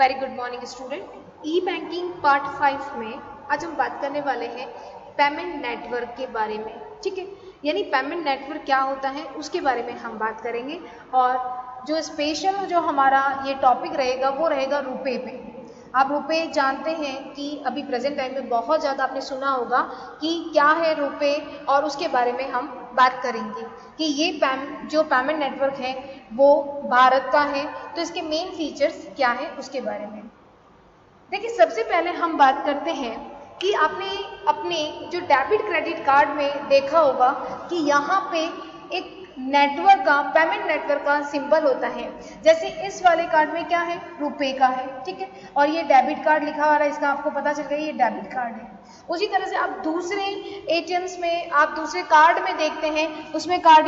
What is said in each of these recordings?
Very good morning student. E banking part 5 में आज हम बात करने वाले हैं पेमेंट नेटवर्क के बारे में। ठीक है, यानी पेमेंट नेटवर्क क्या होता है उसके बारे में हम बात करेंगे। और जो स्पेशल जो हमारा ये टॉपिक रहेगा वो रहेगा रुपए पे। आप रुपए जानते हैं कि अभी प्रेजेंट टाइम में बहुत ज़्यादा आपने सुना होगा कि क्या है रुपए, और उसके बारे में हम बात करेंगे कि ये जो पेमेंट नेटवर्क है वो भारत का है, तो इसके मेन फीचर्स क्या है उसके बारे में। देखिए, सबसे पहले हम बात करते हैं कि आपने अपने जो डेबिट क्रेडिट कार्ड में देखा होगा कि यहाँ पे एक नेटवर्क का, पेमेंट नेटवर्क का सिंबल होता है। जैसे इस वाले कार्ड में क्या है, रुपए का है, ठीक है, और ये डेबिट कार्ड लिखा हुआ है, इसका आपको पता चल गया ये डेबिट कार्ड है। उसी तरह से आप दूसरे एटीएम्स में, आप दूसरे कार्ड में देखते हैं, उसमें कार्ड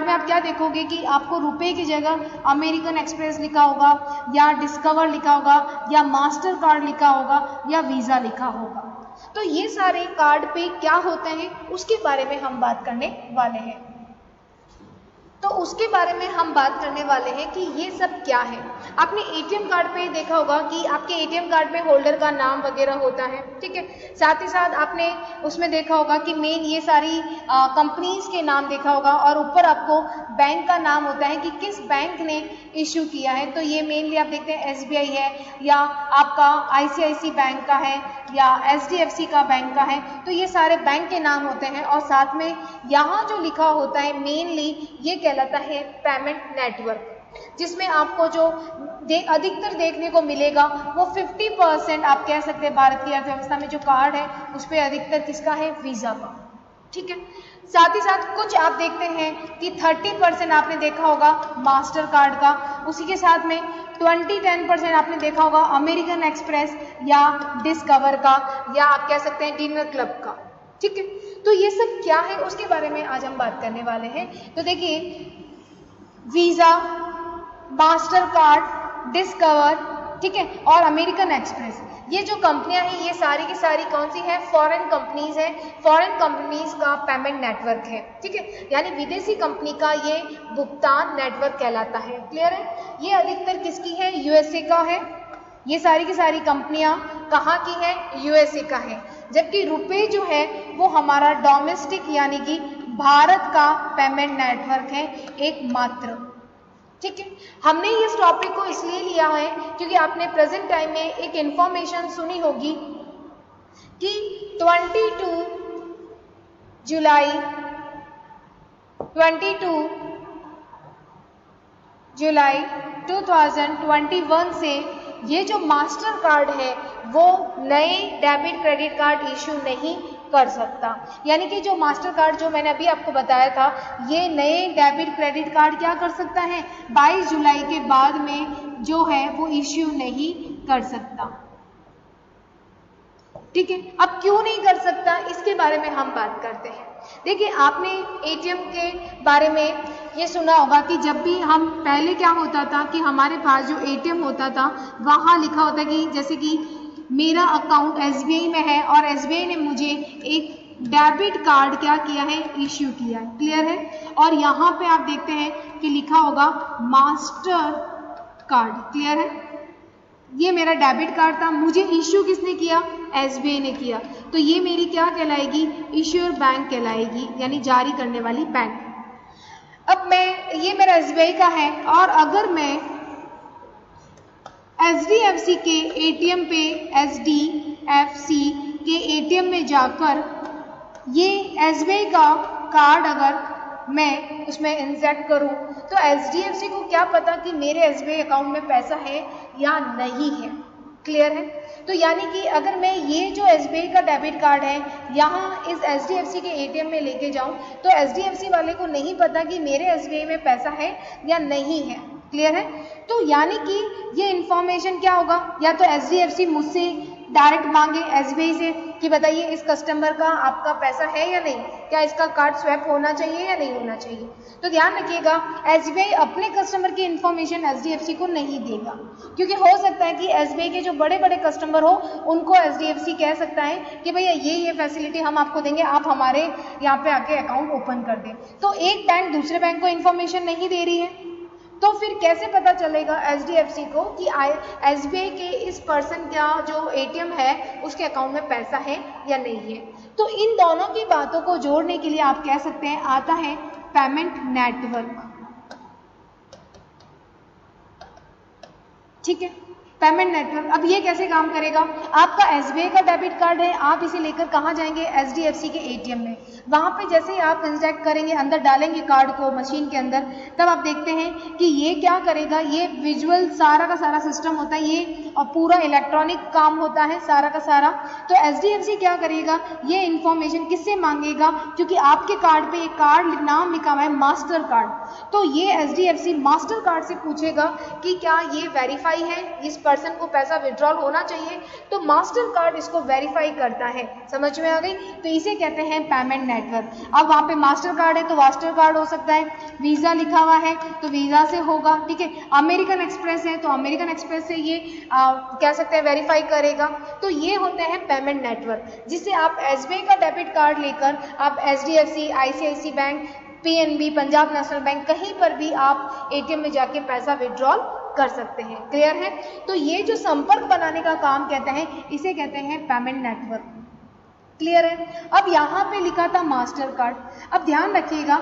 में आप क्या देखोगे कि आपको रुपए की जगह अमेरिकन एक्सप्रेस लिखा होगा, या डिस्कवर लिखा होगा, या मास्टर कार्ड लिखा होगा, या वीज़ा लिखा होगा। तो ये सारे कार्ड पे क्या होते हैं उसके बारे में हम बात करने वाले हैं। तो उसके बारे में हम बात करने वाले हैं कि ये सब क्या है। आपने एटीएम कार्ड पे देखा होगा कि आपके एटीएम कार्ड में होल्डर का नाम वगैरह होता है, ठीक है। साथ ही साथ आपने उसमें देखा होगा कि मेन ये सारी कंपनीज के नाम देखा होगा, और ऊपर आपको बैंक का नाम होता है कि किस बैंक ने इश्यू किया है। तो ये मेनली आप देखते हैं एसबीआई है, या आपका आईसीआईसी बैंक का है, या एचडीएफसी का बैंक का है। तो ये सारे बैंक के नाम होते हैं, और साथ में यहाँ जो लिखा होता है मेनली ये कहलाता है पेमेंट नेटवर्क, जिसमें आपको जो अधिकतर देखने को मिलेगा वो 50% आप कह सकते हैं भारत की अर्थव्यवस्था में जो कार्ड है उस पर अधिकतर किसका है, वीज़ा का, ठीक है। साथ ही साथ कुछ आप देखते हैं कि 30% आपने देखा होगा मास्टर कार्ड का, उसी के साथ में 10% आपने देखा होगा अमेरिकन एक्सप्रेस या डिस्कवर का, या आप कह सकते हैं डिनर क्लब का, ठीक है। तो ये सब क्या है उसके बारे में आज हम बात करने वाले हैं। तो देखिए, वीज़ा, मास्टर कार्ड, डिस्कवर, ठीक है, और अमेरिकन एक्सप्रेस, ये जो कंपनियां हैं ये सारी की सारी कौन सी है, फॉरेन कंपनीज है। फॉरेन कंपनीज का पेमेंट नेटवर्क है, ठीक है, यानी विदेशी कंपनी का ये भुगतान नेटवर्क कहलाता है। क्लियर है। ये अधिकतर किसकी है, यूएसए का है। ये सारी की सारी कंपनियां कहाँ की है, यूएसए का है। जबकि रुपए जो है वो हमारा डोमेस्टिक यानी कि भारत का पेमेंट नेटवर्क है एकमात्र, ठीक है। हमने इस टॉपिक को इसलिए लिया है क्योंकि आपने प्रेजेंट टाइम में एक इंफॉर्मेशन सुनी होगी कि 22 जुलाई 2021 से ये जो मास्टर कार्ड है वो नए डेबिट क्रेडिट कार्ड इश्यू नहीं कर सकता। यानी कि जो मास्टर कार्ड जो मैंने अभी आपको बताया था, ये नए डेबिट क्रेडिट कार्ड क्या कर सकता है, 22 जुलाई के बाद में जो है वो इश्यू नहीं कर सकता, ठीक है। अब क्यों नहीं कर सकता इसके बारे में हम बात करते हैं। देखिए, आपने एटीएम के बारे में ये सुना होगा कि जब भी हम पहले क्या होता था कि हमारे पास जो एटीएम होता था वहाँ लिखा होता कि जैसे कि मेरा अकाउंट एसबीआई में है और एसबीआई ने मुझे एक डेबिट कार्ड क्या किया है, इश्यू किया है। क्लियर है। और यहाँ पे आप देखते हैं कि लिखा होगा मास्टर कार्ड। क्लियर है। ये मेरा डेबिट कार्ड था, मुझे इश्यू किसने किया, एसबीआई ने किया। तो ये मेरी क्या कहलाएगी, इश्यूअर बैंक कहलाएगी, यानी जारी करने वाली बैंक। अब ये मेरा एसबीआई का है, और अगर मैं एचडीएफसी के एटीएम पे, एचडीएफसी के एटीएम में जाकर ये एसबीआई का कार्ड अगर मैं उसमें इंजेक्ट करूं तो एचडीएफसी को क्या पता कि मेरे एसबीआई अकाउंट में पैसा है या नहीं है। क्लियर है। तो यानी कि अगर मैं ये जो एसबीआई का डेबिट कार्ड है यहाँ इस एचडीएफसी के एटीएम में लेके जाऊं तो एचडीएफसी वाले को नहीं पता कि मेरे एसबीआई में पैसा है या नहीं है। क्लियर है। तो यानी कि ये इन्फॉर्मेशन क्या होगा, या तो एचडीएफसी मुझसे डायरेक्ट मांगे एसबीआई से कि बताइए इस कस्टमर का आपका पैसा है या नहीं, क्या इसका कार्ड स्वैप होना चाहिए या नहीं होना चाहिए। तो ध्यान रखिएगा, एसबीआई अपने कस्टमर की इन्फॉर्मेशन एचडीएफसी को नहीं देगा, क्योंकि हो सकता है कि एसबीआई के जो बड़े बड़े कस्टमर हो उनको एचडीएफसी कह सकता है कि भैया ये फैसिलिटी हम आपको देंगे, आप हमारे यहाँ पे आके अकाउंट ओपन कर दें। तो एक बैंक दूसरे बैंक को इन्फॉर्मेशन नहीं दे रही है, तो फिर कैसे पता चलेगा HDFC को कि SBI के इस पर्सन का जो ATM है उसके अकाउंट में पैसा है या नहीं है। तो इन दोनों की बातों को जोड़ने के लिए आप कह सकते हैं आता है पेमेंट नेटवर्क। ठीक है, पेमेंट नेटवर्क। अब ये कैसे काम करेगा? आपका SBI का डेबिट कार्ड है, आप इसे लेकर कहाँ जाएंगे? HDFC के ATM में। वहाँ पे जैसे ही आप इंजेक्ट करेंगे, अंदर डालेंगे कार्ड को मशीन के अंदर, तब आप देखते हैं कि ये क्या करेगा, ये विजुअल सारा का सारा सिस्टम होता है, ये और पूरा इलेक्ट्रॉनिक काम होता है सारा का सारा। तो HDFC क्या करेगा, ये इंफॉर्मेशन किससे मांगेगा? क्योंकि आपके कार्ड पे एक कार्ड नाम लिखा हुआ है मास्टर कार्ड, तो ये HDFC मास्टर कार्ड से पूछेगा कि क्या ये वेरीफाई है, इस पर्सन को पैसा विड्रॉल होना चाहिए, तो मास्टर कार्ड इसको वेरीफाई करता है। समझ में आ गई? तो इसे कहते हैं पेमेंट नेटवर्क। अब वहाँ पे मास्टर कार्ड है तो मास्टर कार्ड हो सकता है, वीज़ा लिखा हुआ है तो वीज़ा से होगा। ठीक है, अमेरिकन एक्सप्रेस है तो अमेरिकन एक्सप्रेस से ये कह सकते हैं वेरीफाई करेगा। तो ये होते हैं पेमेंट नेटवर्क, जिससे आप SBI का डेबिट कार्ड लेकर आप HDFC, ICICI bank, PNB, Punjab national bank, कहीं पर भी आप ATM में जाके पैसा विड्रॉल कर सकते हैं। क्लियर है? तो ये जो संपर्क बनाने का काम कहते हैं, इसे कहते हैं पेमेंट नेटवर्क। क्लियर है? अब यहाँ पे लिखा था मास्टर कार्ड। अब ध्यान रखिएगा,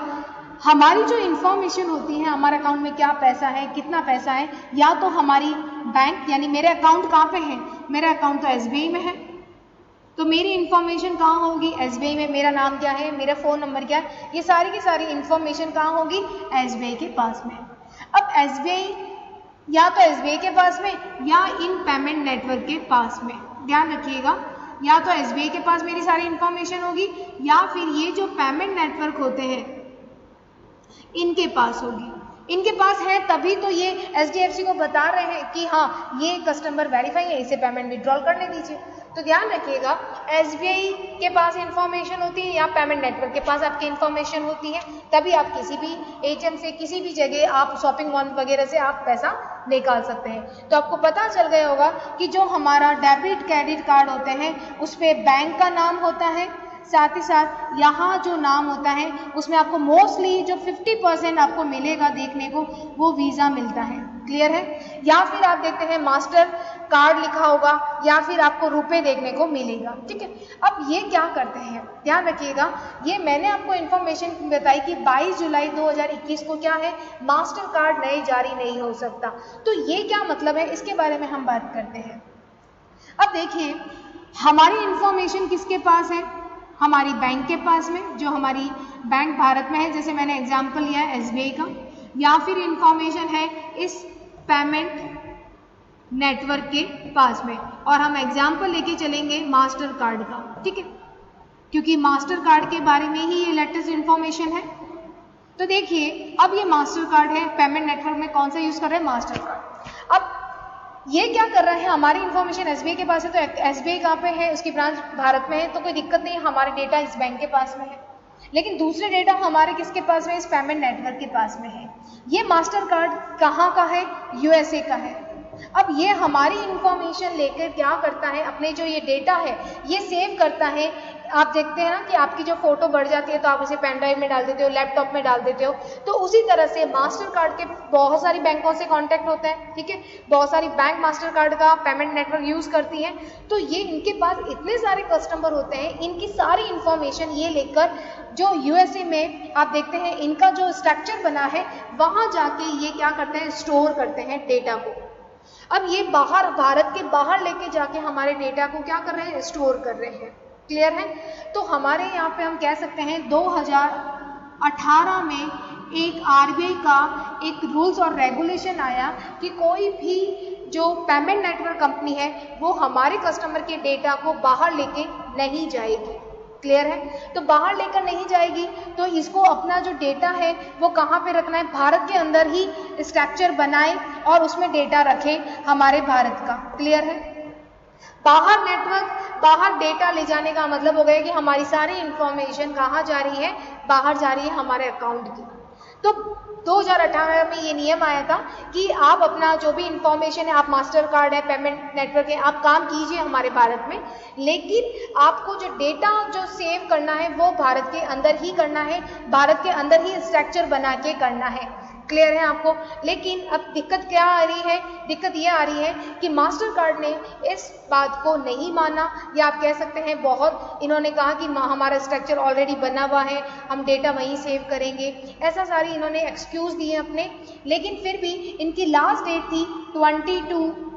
हमारी जो इंफॉर्मेशन होती है, हमारे अकाउंट में क्या पैसा है, कितना पैसा है, या तो हमारी बैंक यानी मेरे अकाउंट कहाँ पे है, मेरा अकाउंट तो SBI में है, तो मेरी इंफॉर्मेशन कहाँ होगी? SBI में। मेरा नाम क्या है, मेरा फ़ोन नंबर क्या है, ये सारी की सारी इंफॉर्मेशन कहाँ होगी? SBI के पास में। अब SBI या तो SBI के पास में या इन पेमेंट नेटवर्क के पास में। ध्यान रखिएगा, या तो SBI के पास मेरी सारी इंफॉर्मेशन होगी या फिर ये जो पेमेंट नेटवर्क होते हैं इनके पास होगी। इनके पास है तभी तो ये HDFC को बता रहे हैं कि हाँ ये कस्टमर वेरीफाई है, इसे पेमेंट विड्रॉल करने दीजिए। तो ध्यान रखिएगा, SBI के पास इंफॉर्मेशन होती है या पेमेंट नेटवर्क के पास आपकी इंफॉर्मेशन होती है, तभी आप किसी भी ATM से, किसी भी जगह, आप शॉपिंग मॉल वगैरह से आप पैसा निकाल सकते हैं। तो आपको पता चल गया होगा कि जो हमारा डेबिट क्रेडिट कार्ड होते हैं उस पर बैंक का नाम होता है, साथ ही साथ यहाँ जो नाम होता है उसमें आपको मोस्टली जो 50% आपको मिलेगा देखने को, वो वीज़ा मिलता है। क्लियर है? या फिर आप देखते हैं मास्टर कार्ड लिखा होगा या फिर आपको रुपए देखने को मिलेगा। ठीक है, अब ये क्या करते हैं, ध्यान रखिएगा, ये मैंने आपको इन्फॉर्मेशन बताई कि 22 जुलाई 2021 को क्या है, मास्टर कार्ड नए जारी नहीं हो सकता। तो ये क्या मतलब है, इसके बारे में हम बात करते हैं। अब देखिए, हमारी इंफॉर्मेशन किसके पास है? हमारी बैंक के पास में, जो हमारी बैंक भारत में है, जैसे मैंने एग्जांपल लिया है SBI का, या फिर इंफॉर्मेशन है इस पेमेंट नेटवर्क के पास में, और हम एग्जांपल लेके चलेंगे मास्टर कार्ड का। ठीक है, क्योंकि मास्टर कार्ड के बारे में ही ये लेटेस्ट इंफॉर्मेशन है। तो देखिए, अब ये मास्टर कार्ड है, पेमेंट नेटवर्क में कौन सा यूज कर रहे हैं? Master card. अब ये क्या कर रहा है, हमारी इन्फॉर्मेशन SBI के पास है, तो SBI कहाँ पे है, उसकी ब्रांच भारत में है, तो कोई दिक्कत नहीं है, हमारे डेटा इस बैंक के पास में है। लेकिन दूसरे डेटा हमारे किसके पास में? इस पेमेंट नेटवर्क के पास में है। ये मास्टर कार्ड कहाँ का है? USA का है। अब ये हमारी इंफॉर्मेशन लेकर क्या करता है, अपने जो ये डेटा है ये सेव करता है। आप देखते हैं ना कि आपकी जो फोटो बढ़ जाती है तो आप उसे पेन ड्राइव में डाल देते हो, लैपटॉप में डाल देते हो, तो उसी तरह से मास्टर कार्ड के बहुत सारी बैंकों से कांटेक्ट होता है। ठीक है, बहुत सारी बैंक मास्टर कार्ड का पेमेंट नेटवर्क यूज करती हैं, तो ये इनके पास इतने सारे कस्टमर होते हैं, इनकी सारी इंफॉर्मेशन ये लेकर जो USA में आप देखते हैं इनका जो स्ट्रक्चर बना है, वहाँ जाके ये क्या करते हैं, स्टोर करते हैं डेटा को। अब ये बाहर, भारत के बाहर लेके जाके हमारे डेटा को क्या कर रहे हैं, स्टोर कर रहे हैं। क्लियर है? तो हमारे यहाँ पे हम कह सकते हैं 2018 में एक RBI का एक रूल्स और रेगुलेशन आया कि कोई भी जो पेमेंट नेटवर्क कंपनी है वो हमारे कस्टमर के डेटा को बाहर लेके नहीं जाएगी। क्लियर है? तो बाहर लेकर नहीं जाएगी, तो इसको अपना जो डेटा है वो कहाँ पे रखना है, भारत के अंदर ही स्ट्रक्चर बनाए और उसमें डेटा रखे हमारे भारत का। क्लियर है? बाहर नेटवर्क, बाहर डेटा ले जाने का मतलब हो गया कि हमारी सारी इंफॉर्मेशन कहाँ जा रही है, बाहर जा रही है हमारे अकाउंट की। तो 2018 में ये नियम आया था कि आप अपना जो भी इंफॉर्मेशन है, आप मास्टर कार्ड है, पेमेंट नेटवर्क है, आप काम कीजिए हमारे भारत में, लेकिन आपको जो डेटा जो सेव करना है वो भारत के अंदर ही करना है, भारत के अंदर ही स्ट्रक्चर बना के करना है। क्लियर है आपको। लेकिन अब दिक्कत क्या आ रही है, दिक्कत ये आ रही है कि मास्टर कार्ड ने इस बात को नहीं माना, या आप कह सकते हैं बहुत इन्होंने कहा कि हमारा स्ट्रक्चर ऑलरेडी बना हुआ है, हम डेटा वहीं सेव करेंगे, ऐसा सारी इन्होंने एक्सक्यूज दिए अपने। लेकिन फिर भी इनकी लास्ट डेट थी 22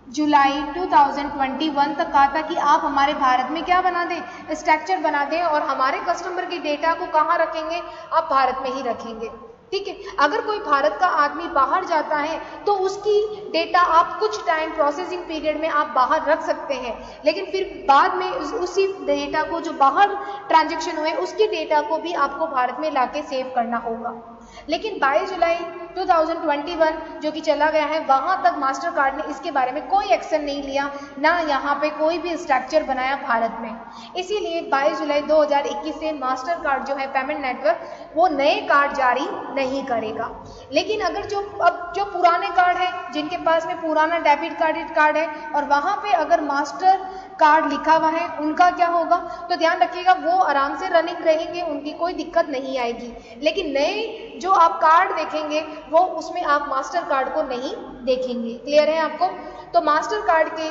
जुलाई 2021 तक कहा था कि आप हमारे भारत में क्या बना दें, स्ट्रक्चर बना दें, और हमारे कस्टमर के डेटा को कहाँ रखेंगे, आप भारत में ही रखेंगे। ठीक है, अगर कोई भारत का आदमी बाहर जाता है तो उसकी डेटा आप कुछ टाइम प्रोसेसिंग पीरियड में आप बाहर रख सकते हैं, लेकिन फिर बाद में उसी डेटा को जो बाहर ट्रांजैक्शन हुए उसकी डेटा को भी आपको भारत में लाके सेव करना होगा। लेकिन 22 जुलाई 2021 जो कि चला गया है, वहां तक मास्टर कार्ड ने इसके बारे में कोई एक्शन नहीं लिया, ना यहाँ पे कोई भी स्ट्रक्चर बनाया भारत में। इसीलिए 22 जुलाई 2021 से मास्टर कार्ड जो है पेमेंट नेटवर्क वो नए कार्ड जारी नहीं करेगा। लेकिन अगर जो पुराने कार्ड है, जिनके पास में पुराना डेबिट क्रेडिट कार्ड है और वहां पे अगर मास्टर कार्ड लिखा हुआ है, उनका क्या होगा, तो ध्यान रखिएगा वो आराम से रनिंग रहेंगे, उनकी कोई दिक्कत नहीं आएगी। लेकिन नए जो आप कार्ड देखेंगे वो उसमें आप मास्टर कार्ड को नहीं देखेंगे। क्लियर है आपको। तो मास्टर कार्ड के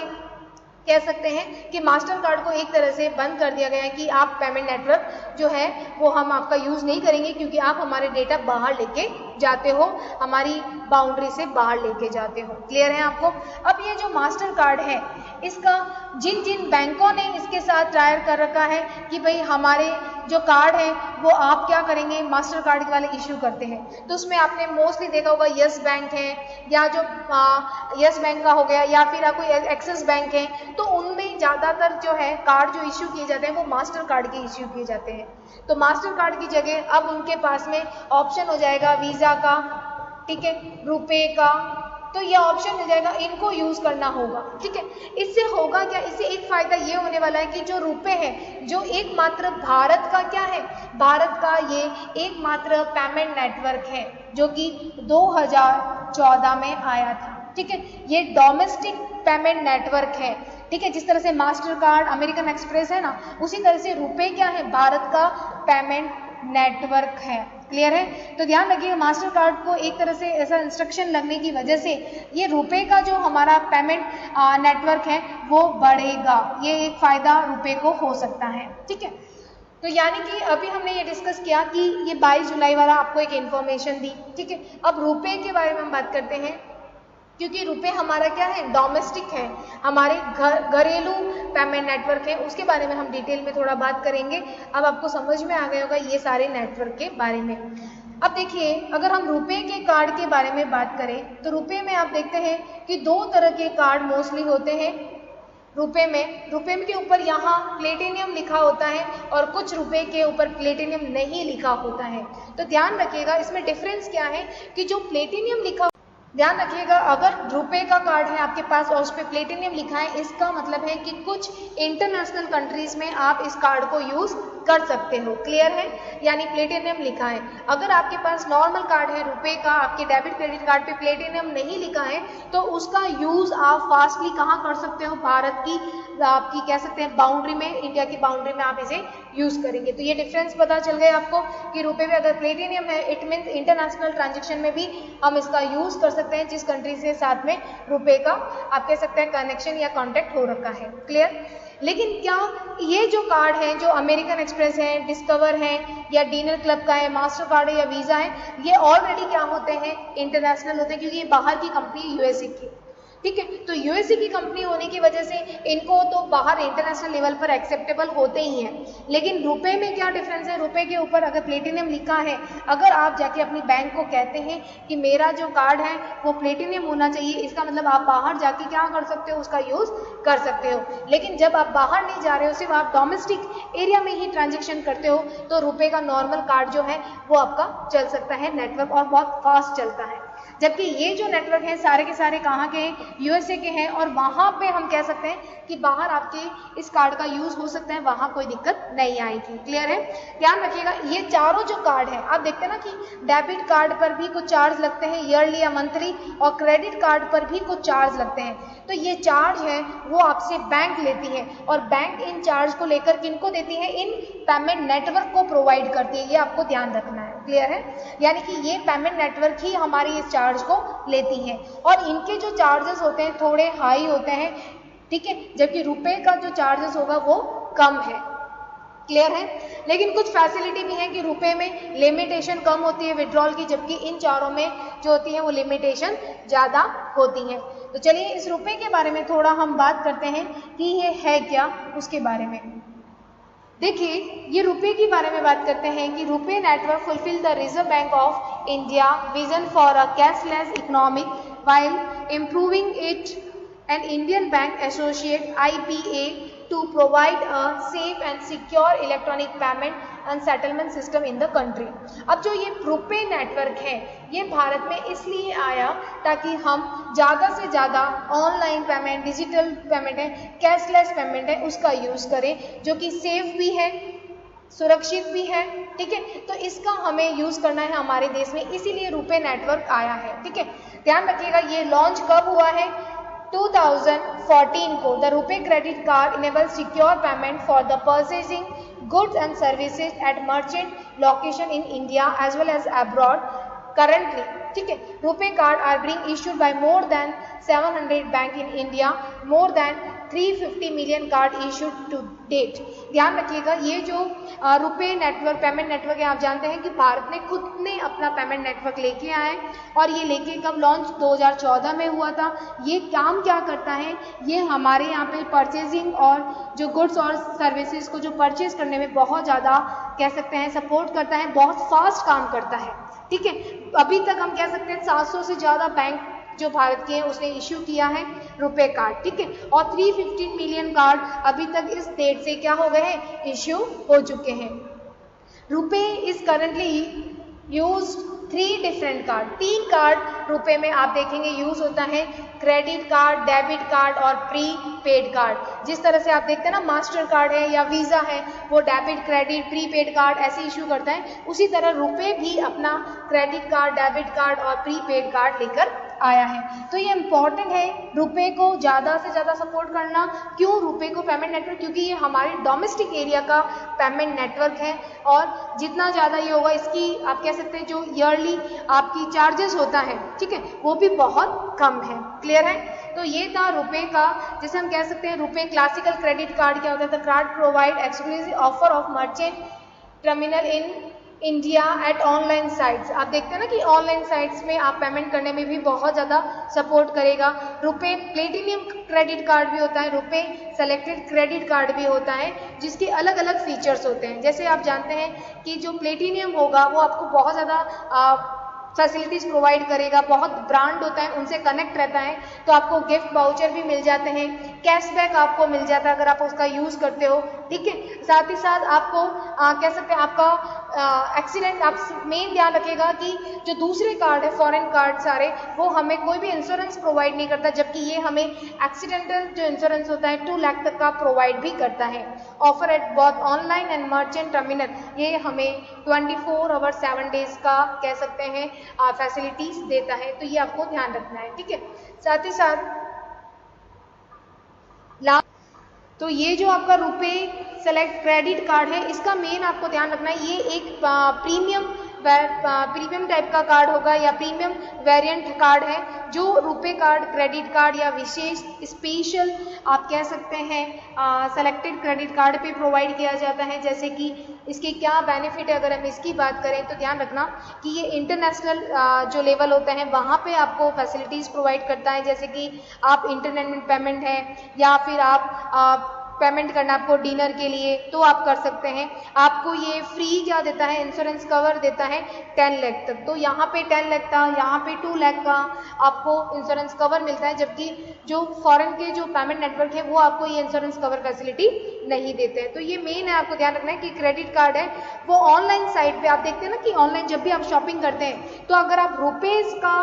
कह सकते हैं कि मास्टर कार्ड को एक तरह से बंद कर दिया गया है कि आप पेमेंट नेटवर्क जो है वो हम आपका यूज़ नहीं करेंगे, क्योंकि आप हमारे डेटा बाहर लेके जाते हो, हमारी बाउंड्री से बाहर लेके जाते हो। क्लियर है आपको। अब ये जो मास्टर कार्ड है इसका जिन जिन बैंकों ने इसके साथ ट्रायल कर रखा है कि भाई हमारे जो कार्ड है वो आप क्या करेंगे, मास्टर कार्ड वाले इश्यू करते हैं, तो उसमें आपने मोस्टली देखा होगा यस बैंक है, या जो यस बैंक का हो गया, या फिर कोई एक्सिस बैंक है, तो उनमें ज़्यादातर जो है कार्ड जो इश्यू किए जाते हैं वो मास्टर कार्ड के इश्यू किए जाते हैं। तो मास्टर कार्ड की जगह अब उनके पास में ऑप्शन हो जाएगा वीज़ा का, ठीक है, रुपए का, तो यह ऑप्शन मिल जाएगा, इनको यूज़ करना होगा। ठीक है, इससे होगा क्या, इससे एक फ़ायदा ये होने वाला है कि जो रुपए है जो एकमात्र भारत का क्या है, भारत का ये एकमात्र पेमेंट नेटवर्क है जो कि 2014 में आया था। ठीक है, ये डोमेस्टिक पेमेंट नेटवर्क है। ठीक है, जिस तरह से मास्टर कार्ड अमेरिकन एक्सप्रेस है ना, उसी तरह से रुपए क्या है, भारत का पेमेंट नेटवर्क है। क्लियर है। तो ध्यान रखिएगा मास्टर कार्ड को एक तरह से ऐसा इंस्ट्रक्शन लगने की वजह से ये रुपए का जो हमारा पेमेंट नेटवर्क है वो बढ़ेगा, ये एक फायदा रुपए को हो सकता है। ठीक है, तो यानी कि अभी हमने ये डिस्कस किया कि ये 22 जुलाई वाला आपको एक इन्फॉर्मेशन दी। ठीक है, अब रुपए के बारे में हम बात करते हैं, क्योंकि रुपए हमारा क्या है, डोमेस्टिक है, हमारे घरेलू पेमेंट नेटवर्क है, उसके बारे में हम डिटेल में थोड़ा बात करेंगे। अब आपको समझ में आ गया होगा ये सारे नेटवर्क के बारे में। अब देखिए, अगर हम रुपए के कार्ड के बारे में बात करें तो रुपए में आप देखते हैं कि दो तरह के कार्ड मोस्टली होते हैं रुपए में। रुपए के ऊपर यहाँ प्लेटिनियम लिखा होता है और कुछ रुपए के ऊपर प्लेटिनियम नहीं लिखा होता है। तो ध्यान रखिएगा इसमें डिफरेंस क्या है कि जो प्लेटिनियम लिखा, ध्यान रखिएगा अगर रुपए का कार्ड है आपके पास और उस पर प्लेटिनियम लिखा है, इसका मतलब है कि कुछ इंटरनेशनल कंट्रीज में आप इस कार्ड को यूज़ कर सकते हो। क्लियर है, यानी प्लेटिनियम लिखा है। अगर आपके पास नॉर्मल कार्ड है रुपए का, आपके डेबिट क्रेडिट कार्ड पे प्लेटिनियम नहीं लिखा है, तो उसका यूज़ आप फास्टली कहाँ कर सकते हो, भारत की आपकी कह सकते हैं बाउंड्री में, इंडिया की बाउंड्री में आप इसे यूज़ करेंगे। तो ये डिफरेंस पता चल गया आपको कि रुपए में अगर प्लेटिनियम है इट मीन्स इंटरनेशनल ट्रांजेक्शन में भी हम इसका यूज़ कर सकते हैं, जिस कंट्री से साथ में रुपए का आप कह सकते हैं कनेक्शन या कॉन्टैक्ट हो रखा है। क्लियर। लेकिन क्या ये जो कार्ड है, जो अमेरिकन एक्सप्रेस है, डिस्कवर है, या डिनर क्लब का है, मास्टर कार्ड है या वीज़ा है, ये ऑलरेडी क्या होते हैं, इंटरनेशनल होते हैं, क्योंकि ये बाहर की कंपनी यूएसए की। ठीक है, तो यूएसए की कंपनी होने की वजह से इनको तो बाहर इंटरनेशनल लेवल पर एक्सेप्टेबल होते ही हैं। लेकिन रुपए में क्या डिफरेंस है, रुपए के ऊपर अगर प्लेटिनियम लिखा है, अगर आप जाके अपनी बैंक को कहते हैं कि मेरा जो कार्ड है वो प्लेटिनियम होना चाहिए, इसका मतलब आप बाहर जाके क्या कर सकते हो, उसका यूज़ कर सकते हो। लेकिन जब आप बाहर नहीं जा रहे हो, सिर्फ आप डोमेस्टिक एरिया में ही ट्रांजेक्शन करते हो, तो रुपए का नॉर्मल कार्ड जो है वो आपका चल सकता है नेटवर्क, और बहुत फास्ट चलता है। जबकि ये जो नेटवर्क है सारे के सारे कहाँ के हैं, यूएसए के हैं, और वहाँ पे हम कह सकते हैं कि बाहर आपके इस कार्ड का यूज़ हो सकता है, वहाँ कोई दिक्कत नहीं आएगी। क्लियर है। ध्यान रखिएगा ये चारों जो कार्ड है, आप देखते हैं ना कि डेबिट कार्ड पर भी कुछ चार्ज लगते हैं ईयरली या मंथली, और क्रेडिट कार्ड पर भी कुछ चार्ज लगते हैं। तो ये चार्ज है वो आपसे बैंक लेती है, और बैंक इन चार्ज को लेकर किनको देती है, इन पेमेंट नेटवर्क को प्रोवाइड करती है। ये आपको ध्यान रखना है। क्लियर है, यानी कि ये पेमेंट नेटवर्क ही हमारी इस चार्ज को लेती है और इनके जो चार्जेस होते हैं थोड़े हाई होते हैं, ठीक है, जबकि रुपए का जो चार्जेस होगा वो कम है। क्लियर है, लेकिन कुछ फैसिलिटी भी है कि रुपए में लिमिटेशन कम होती है विड्रॉल की, जबकि इन चारों में जो होती है वो लिमिटेशन ज़्यादा होती है। तो चलिए इस रुपए के बारे में थोड़ा हम बात करते हैं कि ये है क्या उसके बारे में। देखिए ये रुपए के बारे में बात करते हैं कि रुपए network fulfil the reserve bank of India vision for a cashless economic while improving it an Indian bank associate IPA to provide a safe and secure electronic payment and settlement system in the country। अब जो ये RuPay network है ये भारत में इसलिए आया ताकि हम ज़्यादा से ज़्यादा ऑनलाइन पेमेंट, डिजिटल पेमेंट है, कैशलेस पेमेंट है, उसका यूज़ करें जो कि सेफ भी है, सुरक्षित भी है, ठीक है। तो इसका हमें यूज़ करना है हमारे देश में, इसीलिए रुपे नेटवर्क आया है, ठीक है। ध्यान रखिएगा ये लॉन्च कब हुआ है, 2014 को। The RuPay credit card enable secure payment for the purchasing goods and services at merchant location in India as well as abroad currently, ठीक है। RuPay card are being issued by more than 700 bank in India, more than 350 million card issued to date. ध्यान रखिएगा ये जो RuPay network payment network है, आप जानते हैं कि भारत ने खुद ने अपना पेमेंट नेटवर्क लेके आया है और ये लेके कब लॉन्च 2014 में हुआ था। ये काम क्या करता है, ये हमारे यहाँ पे परचेजिंग और जो गुड्स और सर्विसेज को जो परचेज करने में बहुत ज़्यादा कह सकते हैं सपोर्ट करता है, बहुत फास्ट काम करता है, ठीक है। अभी तक हम कह सकते हैं 700 से ज़्यादा बैंक जो भारत के हैं उसने इश्यू किया है रुपे कार्ड, ठीक है, और 315 मिलियन कार्ड अभी तक इस डेट से क्या हो गए हैं, इश्यू हो चुके हैं। RuPay is currently use 3 different card, 3 card रुपए में आप देखेंगे यूज होता है, क्रेडिट कार्ड, डेबिट कार्ड और प्री पेड कार्ड। जिस तरह से आप देखते हैं ना मास्टर कार्ड है या वीज़ा है वो debit, credit, pre paid card ऐसे इशू करता है, उसी तरह रुपए भी अपना क्रेडिट कार्ड, डेबिट कार्ड और प्री पेड कार्ड लेकर आया है। तो ये इम्पॉर्टेंट है रुपए को ज़्यादा से ज़्यादा सपोर्ट करना। क्यों रुपए को पेमेंट नेटवर्क, क्योंकि ये हमारे डोमेस्टिक एरिया का पेमेंट नेटवर्क है और जितना ज़्यादा ये होगा इसकी आप कह सकते हैं जो ईयरली आपकी चार्जेस होता है, ठीक है, वो भी बहुत कम है। क्लियर है, तो ये था रुपए का, जैसे हम कह सकते हैं रुपए क्लासिकल क्रेडिट कार्ड क्या होता है, card provide exclusive offer of merchant terminal in India at online sites. आप देखते हैं ना कि ऑनलाइन साइट्स में आप पेमेंट करने में भी बहुत ज़्यादा सपोर्ट करेगा। रुपए प्लेटिनियम क्रेडिट कार्ड भी होता है, रुपए सेलेक्टेड क्रेडिट कार्ड भी होता है, जिसके अलग अलग फीचर्स होते हैं। जैसे आप जानते हैं कि जो प्लेटिनियम होगा वो आपको बहुत ज़्यादा फैसिलिटीज़ प्रोवाइड करेगा, बहुत ब्रांड होता है उनसे कनेक्ट रहता है, तो आपको गिफ्ट वाउचर भी मिल जाते हैं, कैशबैक आपको मिल जाता है अगर आप उसका यूज़ करते हो, ठीक है। साथ ही साथ आपको कह सकते हैं आपका एक्सीडेंट, आप मेन ध्यान रखिएगा कि जो दूसरे कार्ड है फॉरेन कार्ड सारे वो हमें कोई भी इंश्योरेंस प्रोवाइड नहीं करता, जबकि ये हमें एक्सीडेंटल जो इंश्योरेंस होता है 2 लाख तक का प्रोवाइड भी करता है। Offer at both online and merchant terminal, ये हमें 24 आवर 7 डेज का कह सकते हैं फैसिलिटीज देता है, तो ये आपको ध्यान रखना है, ठीक है। साथ ही साथ तो ये जो आपका रुपए सेलेक्ट क्रेडिट कार्ड है इसका मेन आपको ध्यान रखना है, ये एक प्रीमियम टाइप का कार्ड होगा या प्रीमियम वेरिएंट कार्ड है, जो रुपए कार्ड, क्रेडिट कार्ड या विशेष स्पेशल आप कह सकते हैं सेलेक्टेड क्रेडिट कार्ड पे प्रोवाइड किया जाता है। जैसे कि इसके क्या बेनिफिट है, अगर हम इसकी बात करें तो ध्यान रखना कि ये इंटरनेशनल जो लेवल होता है वहाँ पे आपको फैसिलिटीज़ प्रोवाइड करता है, जैसे कि आप इंटरनेट पेमेंट है या फिर आप पेमेंट करना आपको डिनर के लिए तो आप कर सकते हैं। आपको ये फ्री क्या देता है, इंश्योरेंस कवर देता है 10 लाख तक, तो यहाँ पे 10 लाख का, यहाँ पे 2 लाख का आपको इंश्योरेंस कवर मिलता है, जबकि जो फॉरेन के जो पेमेंट नेटवर्क है वो आपको ये इंश्योरेंस कवर फैसिलिटी नहीं देते हैं। तो ये मेन है, आपको ध्यान रखना है कि क्रेडिट कार्ड है वो ऑनलाइन साइट पे आप देखते हैं ना कि ऑनलाइन जब भी आप शॉपिंग करते हैं तो अगर आप रुपीज़ का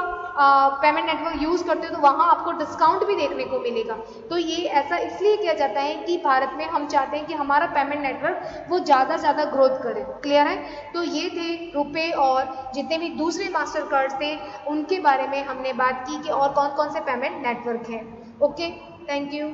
पेमेंट नेटवर्क यूज़ करते हो तो वहाँ आपको डिस्काउंट भी देखने को मिलेगा। तो ये ऐसा इसलिए किया जाता है कि भारत में हम चाहते हैं कि हमारा पेमेंट नेटवर्क वो ज़्यादा से ज़्यादा ग्रोथ करे। क्लियर है, तो ये थे रुपए और जितने भी दूसरे मास्टर कार्ड्स थे उनके बारे में हमने बात की कि और कौन कौन से पेमेंट नेटवर्क हैं। Okay, thank you.